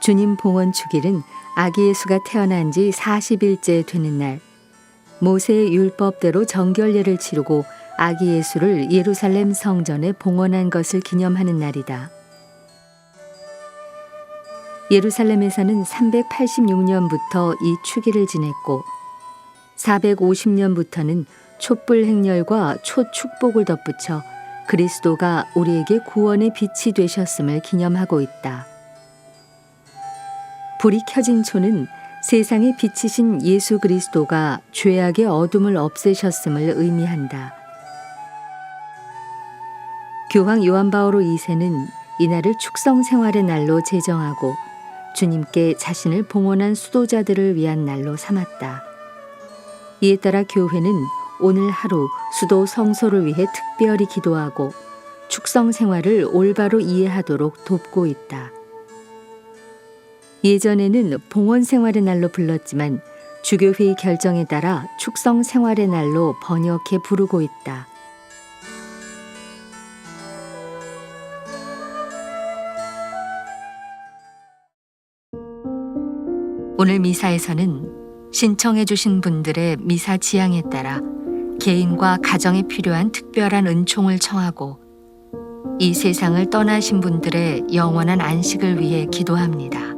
주님 봉헌 축일은 아기 예수가 태어난 지 40일째 되는 날, 모세의 율법대로 정결례를 치르고 아기 예수를 예루살렘 성전에 봉헌한 것을 기념하는 날이다. 예루살렘에서는 386년부터 이 축일을 지냈고 450년부터는 촛불 행렬과 초축복을 덧붙여 그리스도가 우리에게 구원의 빛이 되셨음을 기념하고 있다. 불이 켜진 초는 세상에 빛이신 예수 그리스도가 죄악의 어둠을 없애셨음을 의미한다. 교황 요한 바오로 2세는 이날을 축성 생활의 날로 제정하고 주님께 자신을 봉헌한 수도자들을 위한 날로 삼았다. 이에 따라 교회는 오늘 하루 수도 성소를 위해 특별히 기도하고 축성 생활을 올바로 이해하도록 돕고 있다. 예전에는 봉헌 생활의 날로 불렀지만 주교회의 결정에 따라 축성 생활의 날로 번역해 부르고 있다. 오늘 미사에서는 신청해 주신 분들의 미사 지향에 따라 개인과 가정에 필요한 특별한 은총을 청하고 이 세상을 떠나신 분들의 영원한 안식을 위해 기도합니다.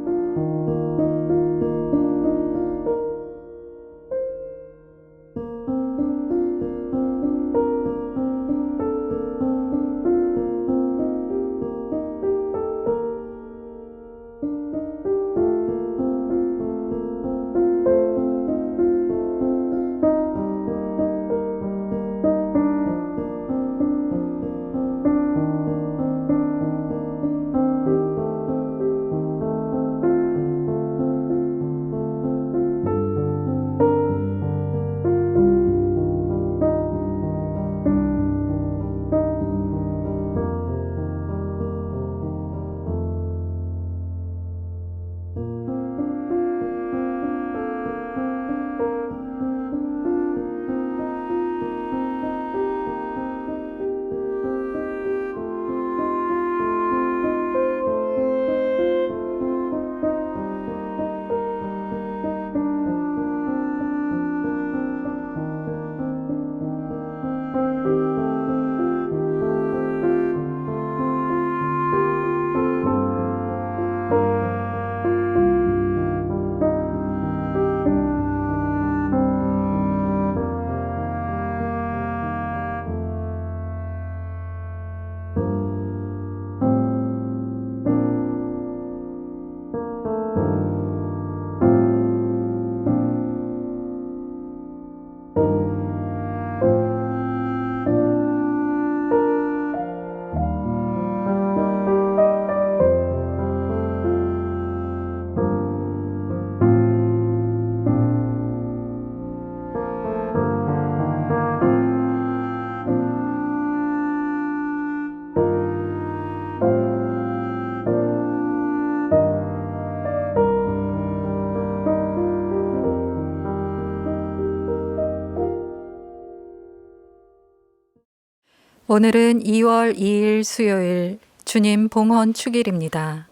오늘은 2월 2일 수요일 주님 봉헌 축일입니다.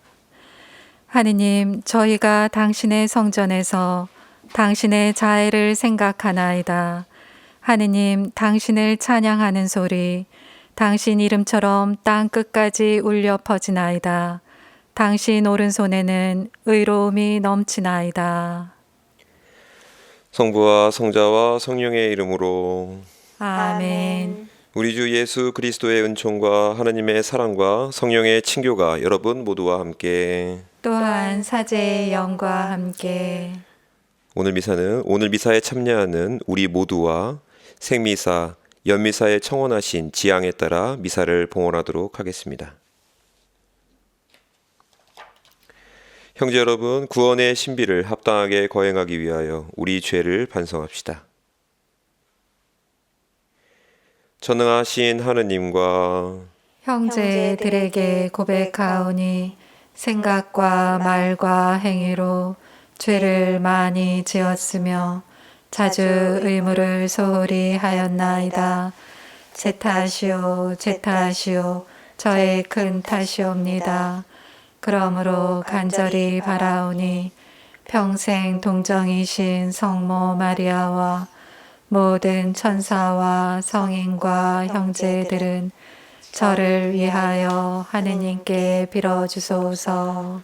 하느님, 저희가 당신의 성전에서 당신의 자애를 생각하나이다. 하느님, 당신을 찬양하는 소리, 당신 이름처럼 땅 끝까지 울려 퍼지나이다. 당신 오른손에는 의로움이 넘치나이다. 성부와 성자와 성령의 이름으로 아멘. 우리 주 예수 그리스도의 은총과 하나님의 사랑과 성령의 친교가 여러분 모두와 함께 또한 사제의 영과 함께 오늘 미사에 참여하는 우리 모두와 생미사, 연미사에 청원하신 지향에 따라 미사를 봉헌하도록 하겠습니다. 형제 여러분, 구원의 신비를 합당하게 거행하기 위하여 우리 죄를 반성합시다. 전능하신 하느님과 형제들에게 고백하오니 생각과 말과 행위로 죄를 많이 지었으며 자주 의무를 소홀히 하였나이다. 제 탓이요, 제 탓이요, 저의 큰 탓이옵니다. 그러므로 간절히 바라오니 평생 동정이신 성모 마리아와 모든 천사와 성인과 형제들은 저를 위하여 하느님께 빌어주소서.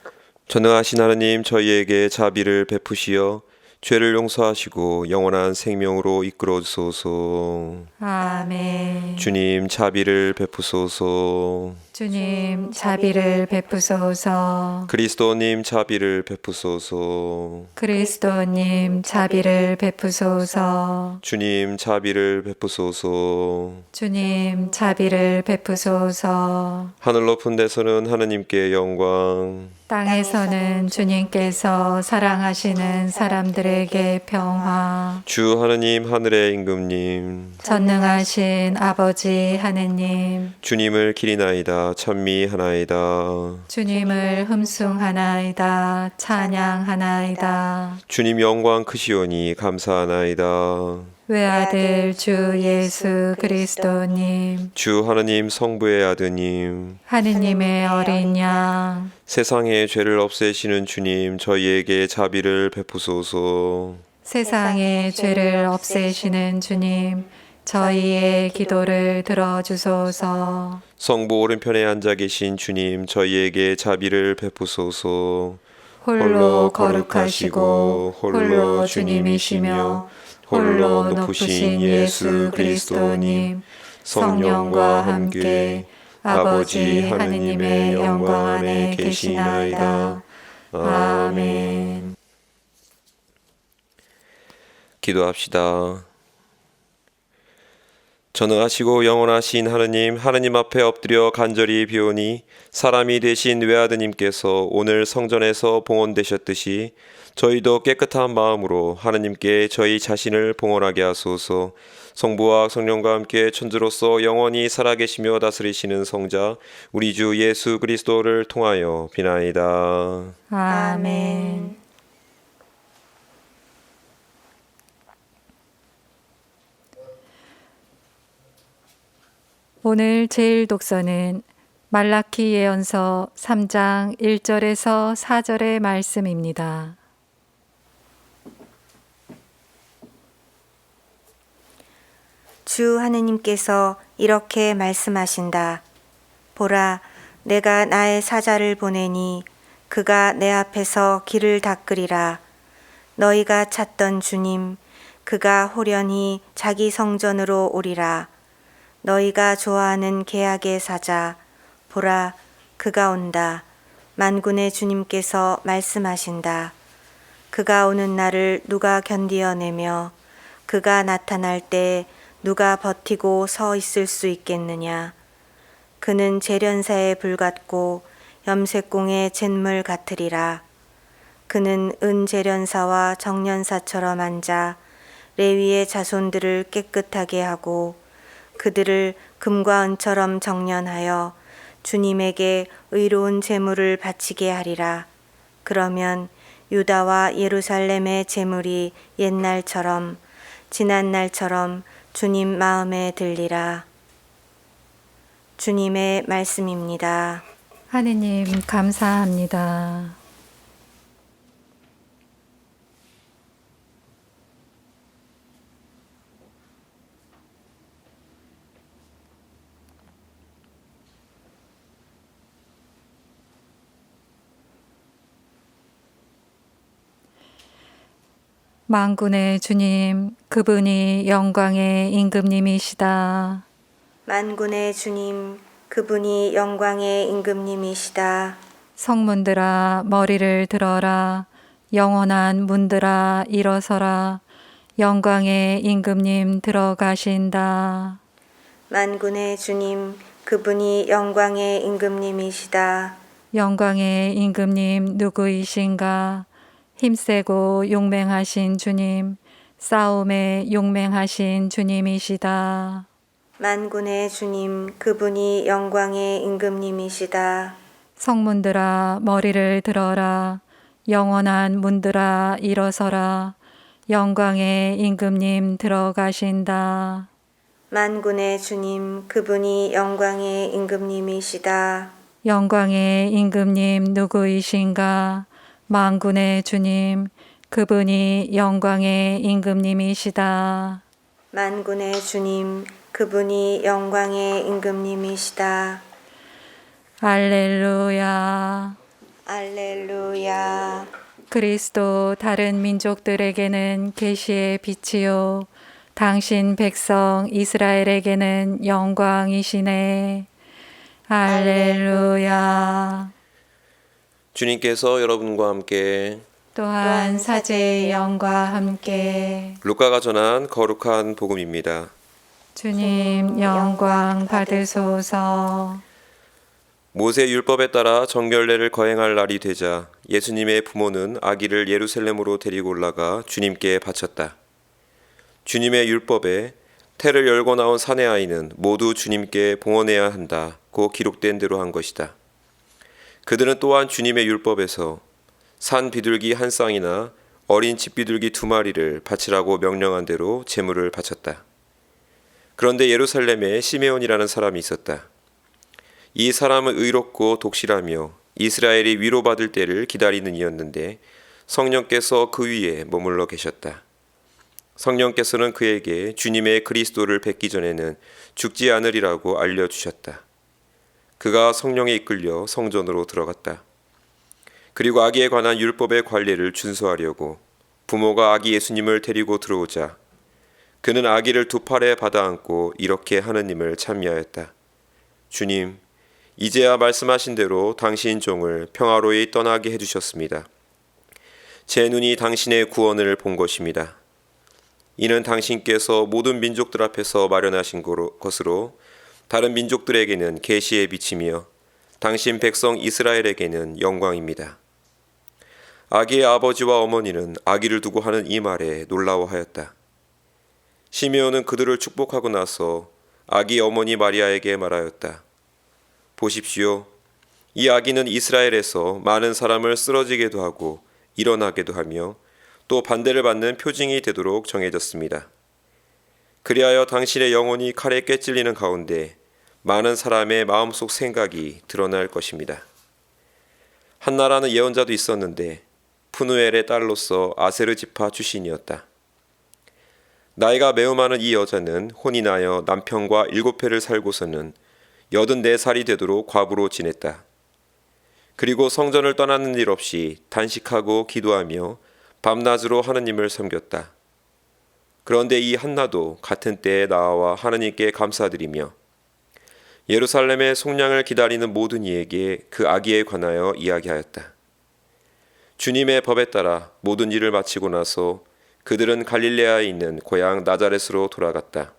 전능하신 하느님, 저희에게 자비를 베푸시어 죄를 용서하시고 영원한 생명으로 이끌어 주소서. 아멘. 주님, 자비를 베푸소서. 주님 자비를 베푸소서. 그리스도님, 자비를 베푸소서. 그리스도님 자비를 베푸소서. 주님, 자비를 베푸소서. 주님 자비를 베푸소서. 하늘 높은 데서는 하느님께 영광, 땅에서는 주님께서 사랑하시는 사람들에게 평화. 주 하느님, 하늘의 임금님, 전능하신 아버지 하느님, 주님을 기리나이다, 찬미하나이다. 주님을 흠숭하나이다, 찬양하나이다. 주님 영광 크시오니 감사하나이다. 외아들 주 예수 그리스도님, 주 하느님 성부의 아드님, 하느님의 어린 양, 세상의 죄를 없애시는 주님, 저희에게 자비를 베푸소서. 세상의 죄를 없애시는 주님, 저희의 기도를 들어주소서. 성부 오른편에 앉아 계신 주님, 저희에게 자비를 베푸소서. 홀로 거룩하시고 홀로 주님이시며 홀로 높으신 예수 그리스도님, 성령과 함께 아버지 하느님의 영광 안에 계시나이다. 아멘. 기도합시다. 전능하시고 영원하신 하느님, 하느님 앞에 엎드려 간절히 비오니 사람이 되신 외아드님께서 오늘 성전에서 봉헌되셨듯이 저희도 깨끗한 마음으로 하느님께 저희 자신을 봉헌하게 하소서. 성부와 성령과 함께 천주로서 영원히 살아계시며 다스리시는 성자 우리 주 예수 그리스도를 통하여 비나이다. 아멘. 오늘 제일 독서는 말라키 예언서 3장 1절에서 4절의 말씀입니다. 주 하느님께서 이렇게 말씀하신다. 보라, 내가 나의 사자를 보내니 그가 내 앞에서 길을 닦으리라. 너희가 찾던 주님, 그가 호련히 자기 성전으로 오리라. 너희가 좋아하는 계약의 사자, 보라, 그가 온다. 만군의 주님께서 말씀하신다. 그가 오는 날을 누가 견디어내며 그가 나타날 때 누가 버티고 서 있을 수 있겠느냐. 그는 재련사에 불같고 염색공의 잿물 같으리라. 그는 은재련사와 정련사처럼 앉아 레위의 자손들을 깨끗하게 하고 그들을 금과 은처럼 정련하여 주님에게 의로운 제물을 바치게 하리라. 그러면 유다와 예루살렘의 제물이 옛날처럼 지난 날처럼 주님 마음에 들리라. 주님의 말씀입니다. 하느님 감사합니다. 만군의 주님, 그분이 영광의 임금님이시다. 만군의 주님, 그분이 영광의 임금님이시다. 성문들아 머리를 들어라. 영원한 문들아 일어서라. 영광의 임금님 들어가신다. 만군의 주님, 그분이 영광의 임금님이시다. 영광의 임금님 누구이신가? 힘세고 용맹하신 주님, 싸움에 용맹하신 주님이시다. 만군의 주님, 그분이 영광의 임금님이시다. 성문들아 머리를 들어라. 영원한 문들아 일어서라. 영광의 임금님 들어가신다. 만군의 주님, 그분이 영광의 임금님이시다. 영광의 임금님 누구이신가? 만군의 주님, 그분이 영광의 임금님이시다. 만군의 주님, 그분이 영광의 임금님이시다. 알렐루야. 알렐루야. 그리스도 다른 민족들에게는 계시의 빛이요 당신 백성 이스라엘에게는 영광이시네. 할렐루야. 주님께서 여러분과 함께 또한 사제의 영과 함께 루카가 전한 거룩한 복음입니다. 주님 영광 받으소서. 모세 율법에 따라 정결례를 거행할 날이 되자 예수님의 부모는 아기를 예루살렘으로 데리고 올라가 주님께 바쳤다. 주님의 율법에 태를 열고 나온 사내 아이는 모두 주님께 봉헌해야 한다고 기록된 대로 한 것이다. 그들은 또한 주님의 율법에서 산 비둘기 한 쌍이나 어린 집비둘기 2마리를 바치라고 명령한 대로 제물을 바쳤다. 그런데 예루살렘에 시메온이라는 사람이 있었다. 이 사람은 의롭고 독실하며 이스라엘이 위로받을 때를 기다리는 이였는데 성령께서 그 위에 머물러 계셨다. 성령께서는 그에게 주님의 그리스도를 뵙기 전에는 죽지 않으리라고 알려주셨다. 그가 성령에 이끌려 성전으로 들어갔다. 그리고 아기에 관한 율법의 관례를 준수하려고 부모가 아기 예수님을 데리고 들어오자 그는 아기를 2팔에 받아안고 이렇게 하느님을 찬미하였다. 주님, 이제야 말씀하신 대로 당신 종을 평화로이 떠나게 해주셨습니다. 제 눈이 당신의 구원을 본 것입니다. 이는 당신께서 모든 민족들 앞에서 마련하신 것으로 다른 민족들에게는 계시의 빛이며 당신 백성 이스라엘에게는 영광입니다. 아기의 아버지와 어머니는 아기를 두고 하는 이 말에 놀라워하였다. 시메온은 그들을 축복하고 나서 아기 어머니 마리아에게 말하였다. 보십시오. 이 아기는 이스라엘에서 많은 사람을 쓰러지게도 하고 일어나게도 하며 또 반대를 받는 표징이 되도록 정해졌습니다. 그리하여 당신의 영혼이 칼에 꿰찔리는 가운데 많은 사람의 마음속 생각이 드러날 것입니다. 한나라는 예언자도 있었는데 푸누엘의 딸로서 아세르 지파 출신이었다. 나이가 매우 많은 이 여자는 혼이 나여 남편과 7회를 살고서는 84살이 되도록 과부로 지냈다. 그리고 성전을 떠나는 일 없이 단식하고 기도하며 밤낮으로 하느님을 섬겼다. 그런데 이 한나도 같은 때에 나와 하느님께 감사드리며 예루살렘의 속량을 기다리는 모든 이에게 그 아기에 관하여 이야기하였다. 주님의 법에 따라 모든 일을 마치고 나서 그들은 갈릴레아에 있는 고향 나자렛으로 돌아갔다.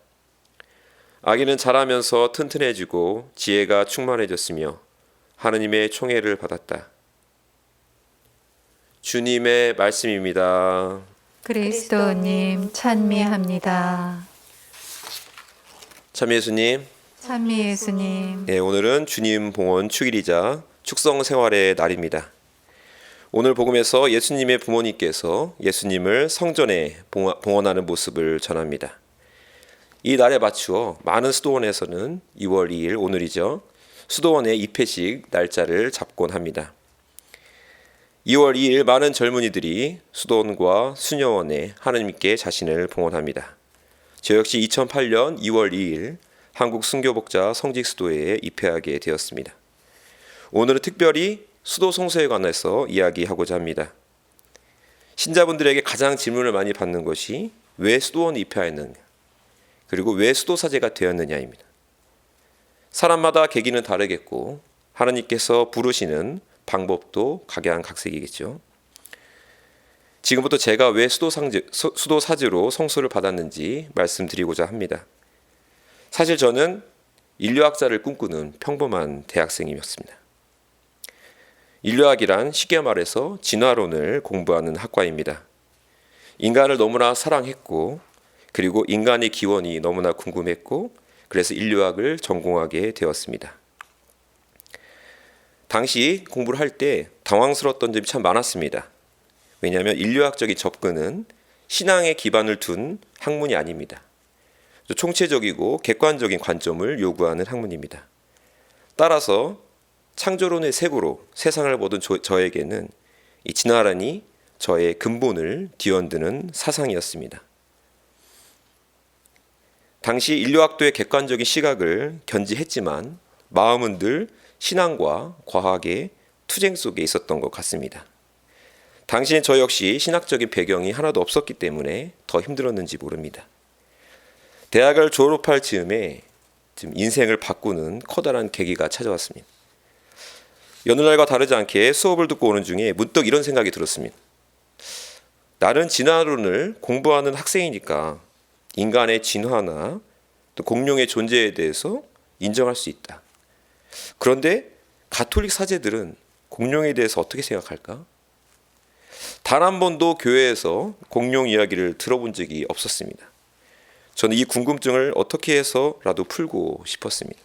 아기는 자라면서 튼튼해지고 지혜가 충만해졌으며 하느님의 총애를 받았다. 주님의 말씀입니다. 그리스도님 찬미합니다. 참 예수님, 찬미 예수님. 네, 오늘은 주님 봉헌 축일이자 축성 생활의 날입니다. 오늘 복음에서 예수님의 부모님께서 예수님을 성전에 봉헌하는 모습을 전합니다. 이 날에 맞추어 많은 수도원에서는 2월 2일 오늘이죠. 수도원의 입회식 날짜를 잡곤 합니다. 2월 2일 많은 젊은이들이 수도원과 수녀원에 하느님께 자신을 봉헌합니다. 저 역시 2008년 2월 2일 한국 순교복자 성직수도회에 입회하게 되었습니다. 오늘은 특별히 수도 성소에 관해서 이야기하고자 합니다. 신자분들에게 가장 질문을 많이 받는 것이 왜 수도원에 입회하였느냐, 그리고 왜 수도사제가 되었느냐입니다. 사람마다 계기는 다르겠고 하나님께서 부르시는 방법도 각양각색이겠죠. 지금부터 제가 왜 수도사제로 성소를 받았는지 말씀드리고자 합니다. 사실 저는 인류학자를 꿈꾸는 평범한 대학생이었습니다. 인류학이란 쉽게 말해서 진화론을 공부하는 학과입니다. 인간을 너무나 사랑했고 그리고 인간의 기원이 너무나 궁금했고 그래서 인류학을 전공하게 되었습니다. 당시 공부를 할 때 당황스러웠던 점이 참 많았습니다. 왜냐하면 인류학적인 접근은 신앙에 기반을 둔 학문이 아닙니다. 총체적이고 객관적인 관점을 요구하는 학문입니다. 따라서 창조론의 색으로 세상을 보던 저에게는 이 진화란이 저의 근본을 뒤흔드는 사상이었습니다. 당시 인류학도의 객관적인 시각을 견지했지만 마음은 늘 신앙과 과학의 투쟁 속에 있었던 것 같습니다. 당시엔 저 역시 신학적인 배경이 하나도 없었기 때문에 더 힘들었는지 모릅니다. 대학을 졸업할 즈음에 인생을 바꾸는 커다란 계기가 찾아왔습니다. 여느 날과 다르지 않게 수업을 듣고 오는 중에 문득 이런 생각이 들었습니다. 나는 진화론을 공부하는 학생이니까 인간의 진화나 또 공룡의 존재에 대해서 인정할 수 있다. 그런데 가톨릭 사제들은 공룡에 대해서 어떻게 생각할까? 단 한 번도 교회에서 공룡 이야기를 들어본 적이 없었습니다. 저는 이 궁금증을 어떻게 해서라도 풀고 싶었습니다.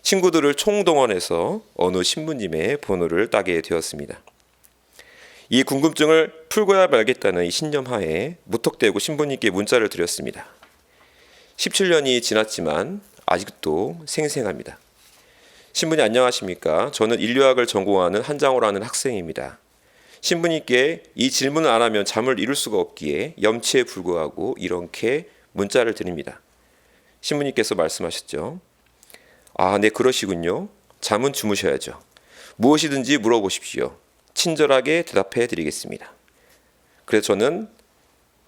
친구들을 총동원해서 어느 신부님의 번호를 따게 되었습니다. 이 궁금증을 풀고야 말겠다는 이 신념하에 무턱대고 신부님께 문자를 드렸습니다. 17년이 지났지만 아직도 생생합니다. 신부님 안녕하십니까? 저는 인류학을 전공하는 한장호라는 학생입니다. 신부님께 이 질문을 안 하면 잠을 이룰 수가 없기에 염치에 불구하고 이렇게 문자를 드립니다. 신부님께서 말씀하셨죠. 아, 네, 그러시군요. 잠은 주무셔야죠. 무엇이든지 물어보십시오. 친절하게 대답해 드리겠습니다. 그래서 저는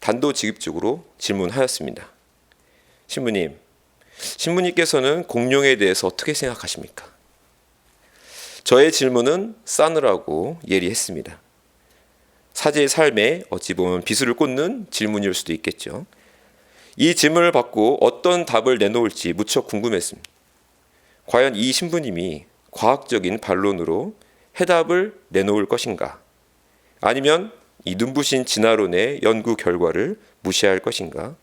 단도직입적으로 질문하였습니다. 신부님께서는 공룡에 대해서 어떻게 생각하십니까? 저의 질문은 싸늘하고 예리했습니다. 사제의 삶에 어찌 보면 비수를 꽂는 질문일 수도 있겠죠. 이 질문을 받고 어떤 답을 내놓을지 무척 궁금했습니다. 과연 이 신부님이 과학적인 반론으로 해답을 내놓을 것인가? 아니면 이 눈부신 진화론의 연구 결과를 무시할 것인가?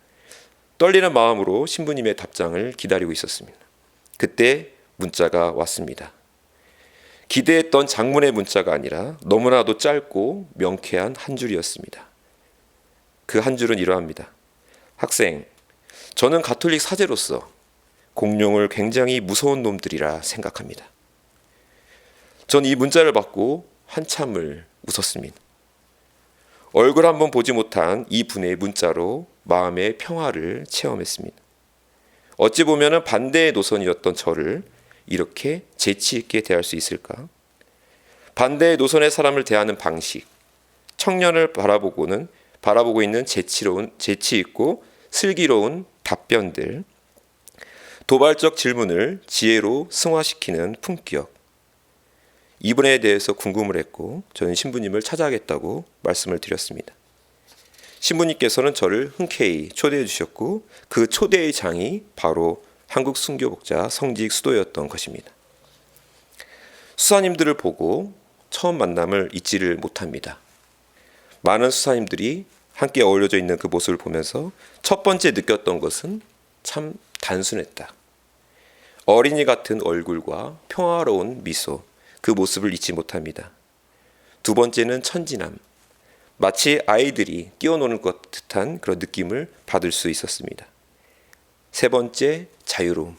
떨리는 마음으로 신부님의 답장을 기다리고 있었습니다. 그때 문자가 왔습니다. 기대했던 장문의 문자가 아니라 너무나도 짧고 명쾌한 한 줄이었습니다. 그 한 줄은 이러합니다. 학생, 저는 가톨릭 사제로서 공룡을 굉장히 무서운 놈들이라 생각합니다. 전 이 문자를 받고 한참을 웃었습니다. 얼굴 한번 보지 못한 이 분의 문자로 마음의 평화를 체험했습니다. 어찌 보면 반대의 노선이었던 저를 이렇게 재치 있게 대할 수 있을까? 반대의 노선의 사람을 대하는 방식, 청년을 바라보고 있는 재치 있고 슬기로운 답변들, 도발적 질문을 지혜로 승화시키는 품격. 이분에 대해서 궁금을 했고 저는 신부님을 찾아가겠다고 말씀을 드렸습니다. 신부님께서는 저를 흔쾌히 초대해 주셨고 그 초대의 장이 바로 한국 순교복자 성직 수도였던 것입니다. 수사님들을 보고 처음 만남을 잊지를 못합니다. 많은 수사님들이 함께 어울려져 있는 그 모습을 보면서 첫 번째 느꼈던 것은 참 단순했다. 어린이 같은 얼굴과 평화로운 미소, 그 모습을 잊지 못합니다. 두 번째는 천진함, 마치 아이들이 뛰어노는 것 듯한 그런 느낌을 받을 수 있었습니다. 세 번째, 자유로움.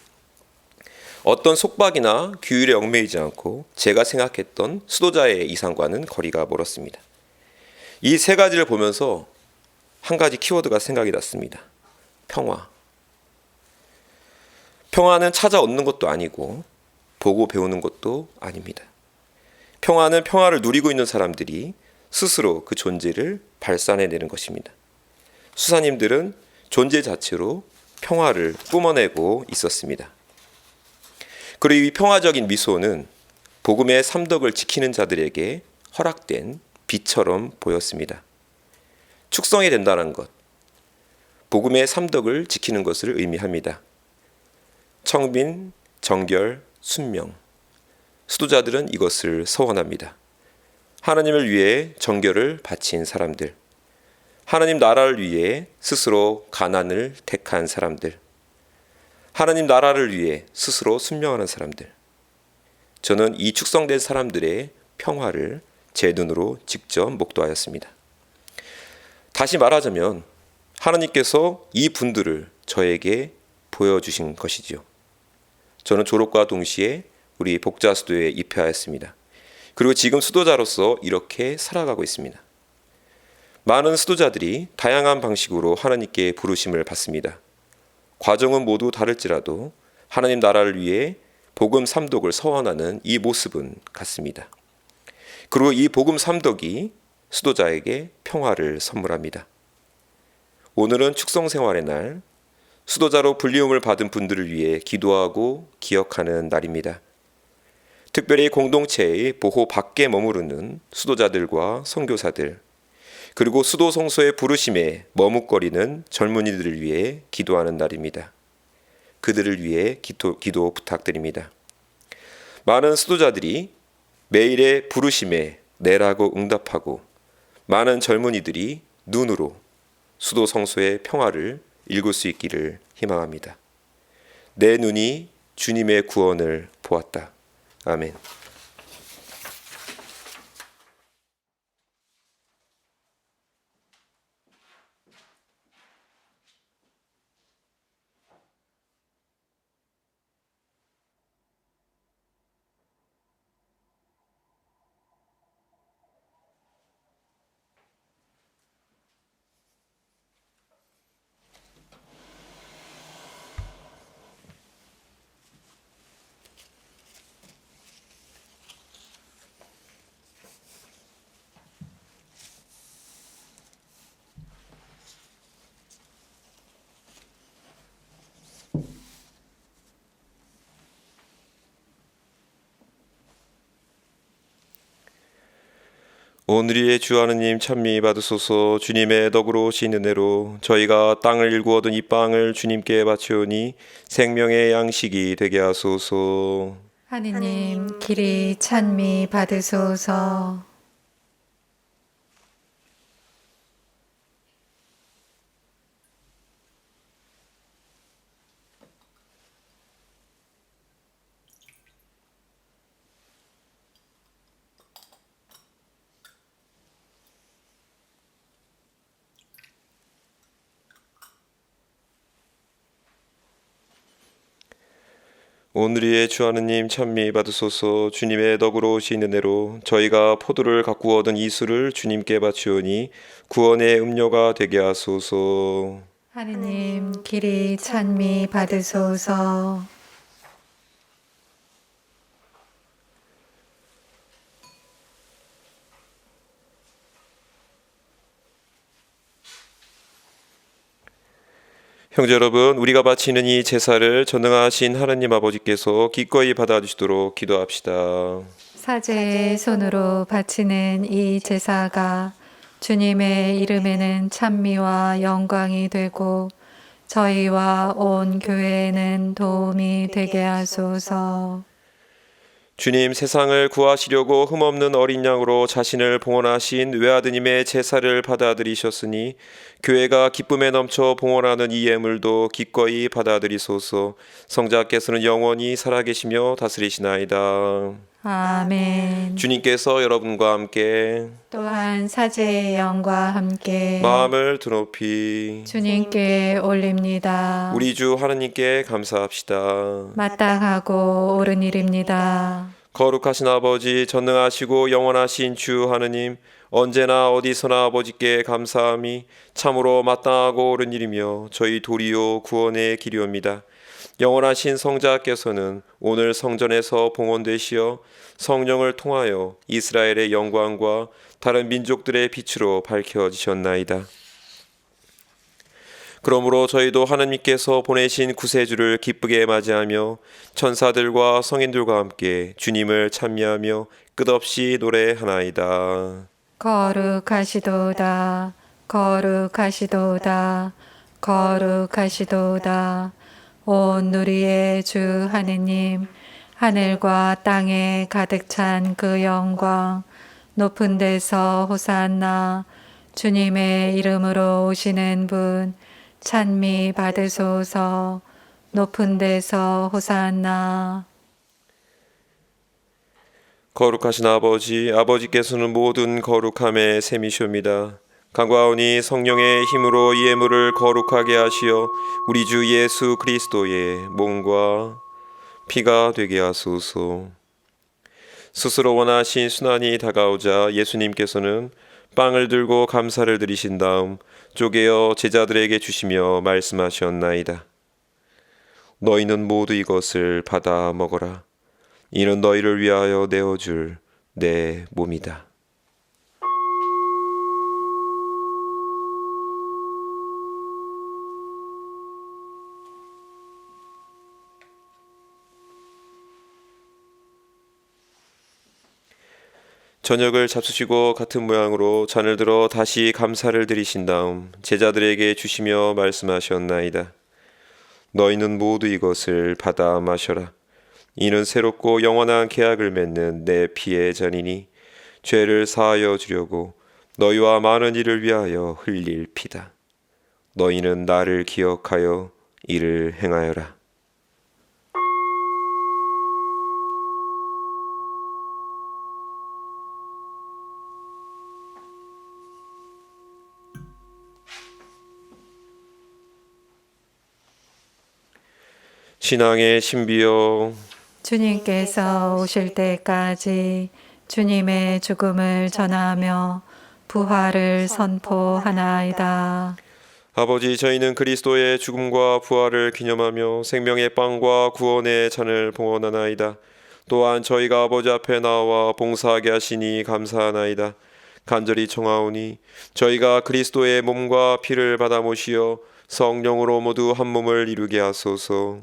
어떤 속박이나 규율에 얽매이지 않고 제가 생각했던 수도자의 이상과는 거리가 멀었습니다. 이 세 가지를 보면서 한 가지 키워드가 생각이 났습니다. 평화. 평화는 찾아 얻는 것도 아니고 보고 배우는 것도 아닙니다. 평화는 평화를 누리고 있는 사람들이 스스로 그 존재를 발산해내는 것입니다. 수사님들은 존재 자체로 평화를 뿜어내고 있었습니다. 그리고 이 평화적인 미소는 복음의 삼덕을 지키는 자들에게 허락된 빛처럼 보였습니다. 축성이 된다는 것, 복음의 삼덕을 지키는 것을 의미합니다. 청빈, 정결, 순명. 수도자들은 이것을 서원합니다. 하나님을 위해 정결을 바친 사람들, 하나님 나라를 위해 스스로 가난을 택한 사람들, 하나님 나라를 위해 스스로 순명하는 사람들. 저는 이 축성된 사람들의 평화를 제 눈으로 직접 목도하였습니다. 다시 말하자면 하나님께서 이 분들을 저에게 보여주신 것이지요. 저는 졸업과 동시에 우리 복자 수도에 입회하였습니다. 그리고 지금 수도자로서 이렇게 살아가고 있습니다. 많은 수도자들이 다양한 방식으로 하나님께 부르심을 받습니다. 과정은 모두 다를지라도 하나님 나라를 위해 복음 삼독을 서원하는 이 모습은 같습니다. 그리고 이 복음 삼독이 수도자에게 평화를 선물합니다. 오늘은 축성생활의 날, 수도자로 불리움을 받은 분들을 위해 기도하고 기억하는 날입니다. 특별히 공동체의 보호 밖에 머무르는 수도자들과 선교사들, 그리고 수도 성소의 부르심에 머뭇거리는 젊은이들을 위해 기도하는 날입니다. 그들을 위해 기도 부탁드립니다. 많은 수도자들이 매일의 부르심에 내라고 응답하고 많은 젊은이들이 눈으로 수도 성소의 평화를 읽을 수 있기를 희망합니다. 내 눈이 주님의 구원을 보았다. 아멘. 오늘의 주 하느님 찬미 받으소서. 주님의 덕으로 오신 은혜로 저희가 땅을 일구 얻은 이 빵을 주님께 바치오니 생명의 양식이 되게 하소서. 하느님 길이 찬미 받으소서. 오늘의 주 하느님 찬미 받으소서. 주님의 덕으로 오신 은혜로 저희가 포도를 가꾸어 얻은 이 술을 주님께 바치오니 구원의 음료가 되게 하소서. 하느님 길이 찬미 받으소서. 형제 여러분, 우리가 바치는 이 제사를 전능하신 하나님 아버지께서 기꺼이 받아주시도록 기도합시다. 사제의 손으로 바치는 이 제사가 주님의 이름에는 찬미와 영광이 되고 저희와 온 교회에는 도움이 되게 하소서. 주님, 세상을 구하시려고 흠없는 어린 양으로 자신을 봉헌하신 외아드님의 제사를 받아들이셨으니 교회가 기쁨에 넘쳐 봉헌하는 이 예물도 기꺼이 받아들이소서. 성자께서는 영원히 살아계시며 다스리시나이다. 아멘. 주님께서 여러분과 함께 또한 사제의 영과 함께 마음을 드높이 주님께 올립니다. 우리 주 하느님께 감사합시다. 마땅하고 옳은 일입니다. 거룩하신 아버지, 전능하시고 영원하신 주 하느님, 언제나 어디서나 아버지께 감사함이 참으로 마땅하고 옳은 일이며 저희 도리요 구원의 길이옵니다. 영원하신 성자께서는 오늘 성전에서 봉헌되시어 성령을 통하여 이스라엘의 영광과 다른 민족들의 빛으로 밝혀지셨나이다. 그러므로 저희도 하나님께서 보내신 구세주를 기쁘게 맞이하며 천사들과 성인들과 함께 주님을 찬미하며 끝없이 노래하나이다. 거룩하시도다, 거룩하시도다, 거룩하시도다. 온 누리의 주 하느님, 하늘과 땅에 가득 찬 그 영광, 높은 데서 호산나. 주님의 이름으로 오시는 분 찬미 받으소서. 높은 데서 호산나. 거룩하신 아버지, 아버지께서는 모든 거룩함의 셈이시옵니다. 간과하오니 성령의 힘으로 이 예물을 거룩하게 하시어 우리 주 예수 그리스도의 몸과 피가 되게 하소서. 스스로 원하신 순환이 다가오자 예수님께서는 빵을 들고 감사를 드리신 다음 쪼개어 제자들에게 주시며 말씀하셨나이다. 너희는 모두 이것을 받아 먹어라. 이는 너희를 위하여 내어줄 내 몸이다. 저녁을 잡수시고 같은 모양으로 잔을 들어 다시 감사를 드리신 다음 제자들에게 주시며 말씀하셨나이다. 너희는 모두 이것을 받아 마셔라. 이는 새롭고 영원한 계약을 맺는 내 피의 잔이니 죄를 사하여 주려고 너희와 많은 이를 위하여 흘릴 피다. 너희는 나를 기억하여 이를 행하여라. 신앙의 신비여, 주님께서 오실 때까지 주님의 죽음을 전하며 부활을 선포하나이다. 아버지, 저희는 그리스도의 죽음과 부활을 기념하며 생명의 빵과 구원의 잔을 봉헌하나이다. 또한 저희가 아버지 앞에 나와 봉사하게 하시니 감사하나이다. 간절히 청하오니 저희가 그리스도의 몸과 피를 받아 모시어 성령으로 모두 한 몸을 이루게 하소서.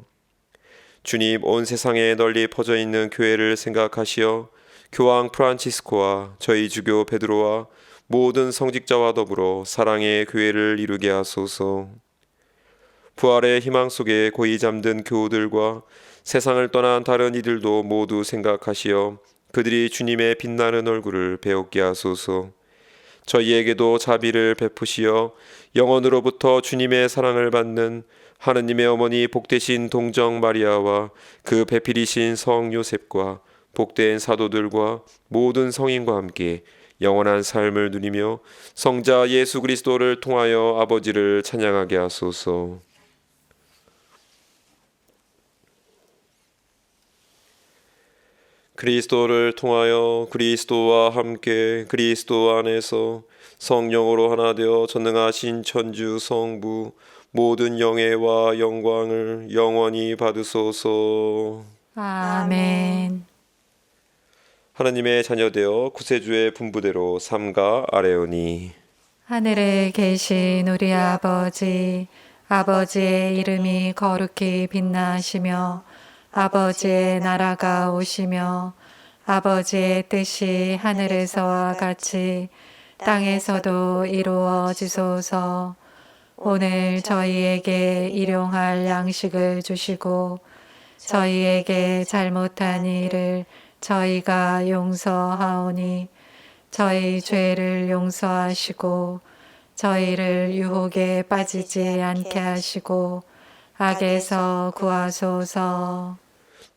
주님, 온 세상에 널리 퍼져 있는 교회를 생각하시어 교황 프란치스코와 저희 주교 베드로와 모든 성직자와 더불어 사랑의 교회를 이루게 하소서. 부활의 희망 속에 고이 잠든 교우들과 세상을 떠난 다른 이들도 모두 생각하시어 그들이 주님의 빛나는 얼굴을 배우게 하소서. 저희에게도 자비를 베푸시어 영원으로부터 주님의 사랑을 받는 하느님의 어머니 복되신 동정 마리아와 그 배필이신 성 요셉과 복된 사도들과 모든 성인과 함께 영원한 삶을 누리며 성자 예수 그리스도를 통하여 아버지를 찬양하게 하소서. 그리스도를 통하여 그리스도와 함께 그리스도 안에서 성령으로 하나 되어 전능하신 천주 성부 모든 영예와 영광을 영원히 받으소서. 아멘. 하나님의 자녀되어 구세주의 분부대로 삼가 아뢰오니 하늘에 계신 우리 아버지, 아버지의 이름이 거룩히 빛나시며 아버지의 나라가 오시며 아버지의 뜻이 하늘에서와 같이 땅에서도 이루어지소서. 오늘 저희에게 일용할 양식을 주시고 저희에게 잘못한 일을 저희가 용서하오니 저희 죄를 용서하시고 저희를 유혹에 빠지지 않게 하시고 악에서 구하소서.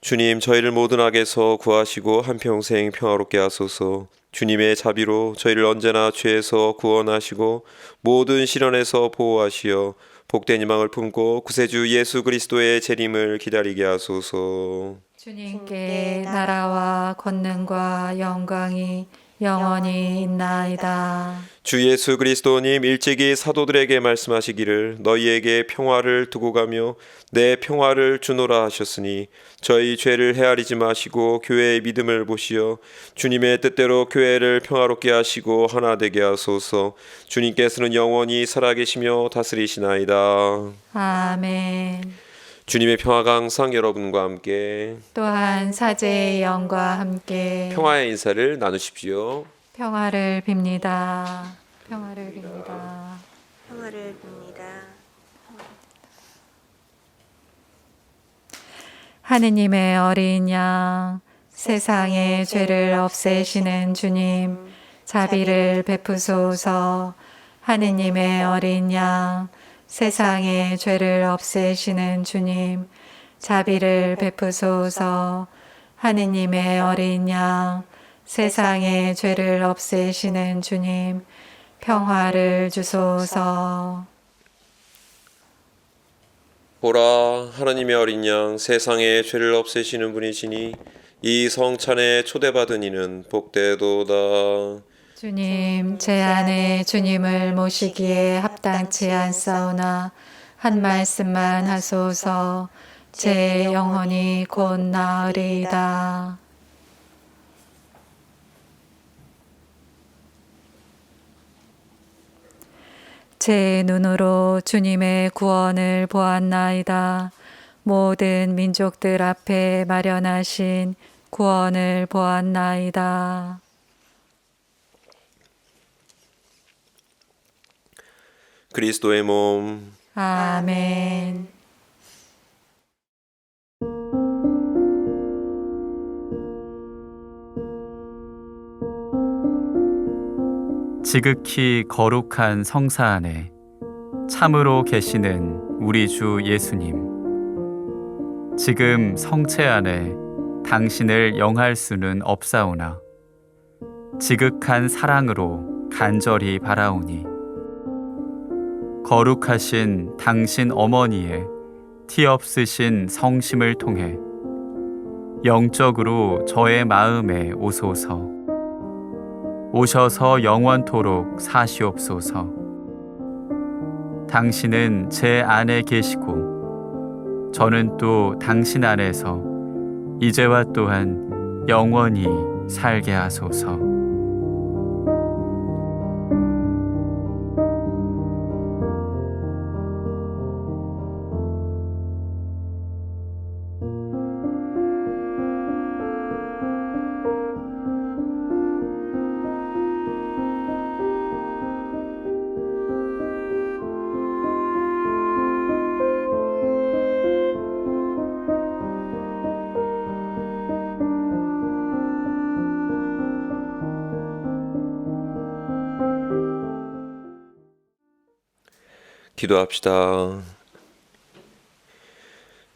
주님, 저희를 모든 악에서 구하시고 한평생 평화롭게 하소서. 주님의 자비로 저희를 언제나 죄에서 구원하시고 모든 시련에서 보호하시어 복된 희망을 품고 구세주 예수 그리스도의 재림을 기다리게 하소서. 주님께 나라와 권능과 영광이 영원히 있나이다. 주 예수 그리스도님, 일찍이 사도들에게 말씀하시기를 너희에게 평화를 두고 가며 내 평화를 주노라 하셨으니 저희 죄를 헤아리지 마시고 교회의 믿음을 보시어 주님의 뜻대로 교회를 평화롭게 하시고 하나 되게 하소서. 주님께서는 영원히 살아계시며 다스리시나이다. 아멘. 주님의 평화가 항상 여러분과 함께, 또한 사제의 영과 함께 평화의 인사를 나누십시오. 평화를 빕니다. 평화를 빕니다. 평화를 빕니다. 하느님의 어린 양, 세상의 죄를 없애시는 주님, 자비를 베푸소서. 하느님의 어린 양, 세상의 죄를 없애시는 주님, 자비를 베푸소서. 하느님의 어린 양, 세상의 죄를 없애시는 주님, 평화를 주소서. 보라, 하나님의 어린 양, 세상의 죄를 없애시는 분이시니 이 성찬에 초대받은 이는 복되도다. 주님, 제 안에 주님을 모시기에 합당치 않사오나 한 말씀만 하소서. 제 영혼이 곧 나으리이다. 제 눈으로 주님의 구원을 보았나이다. 모든 민족들 앞에 마련하신 구원을 보았나이다. 그리스도의 몸, 아멘. 지극히 거룩한 성사 안에 참으로 계시는 우리 주 예수님. 지금 성체 안에 당신을 영할 수는 없사오나 지극한 사랑으로 간절히 바라오니 거룩하신 당신 어머니의 티 없으신 성심을 통해 영적으로 저의 마음에 오소서. 오셔서 영원토록 사시옵소서. 당신은 제 안에 계시고 저는 또 당신 안에서 이제와 또한 영원히 살게 하소서. 기도합시다.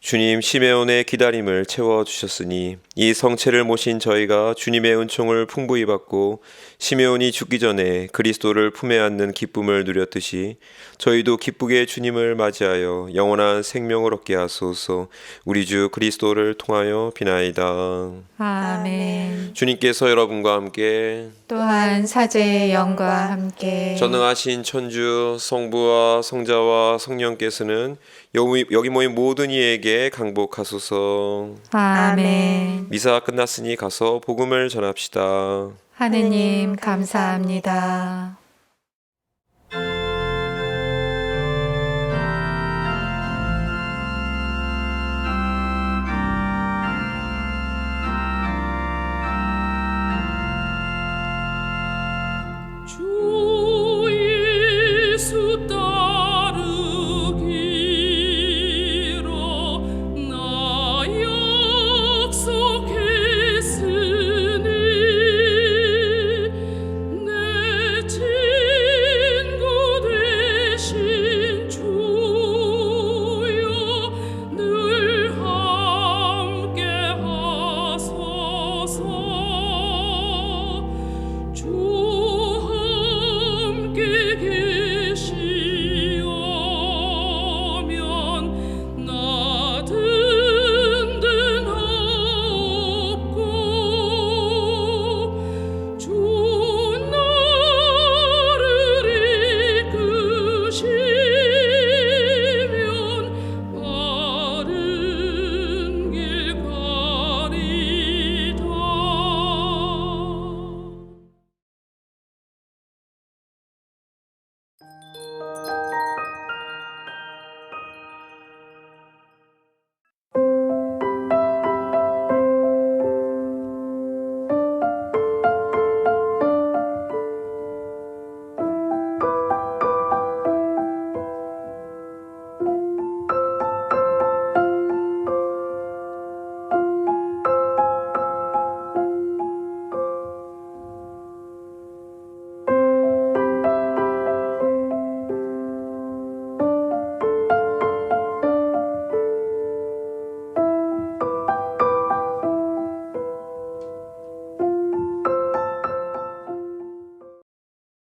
주님, 시메온의 기다림을 채워주셨으니 이 성체를 모신 저희가 주님의 은총을 풍부히 받고 시메온이 죽기 전에 그리스도를 품에 안는 기쁨을 누렸듯이 저희도 기쁘게 주님을 맞이하여 영원한 생명을 얻게 하소서. 우리 주 그리스도를 통하여 비나이다. 아멘. 주님께서 여러분과 함께 또한 사제의 영과 함께 전능하신 천주 성부와 성자와 성령께서는 여기 모인 모든 이에게 강복하소서. 아멘. 미사가 끝났으니 가서 복음을 전합시다. 하느님 감사합니다.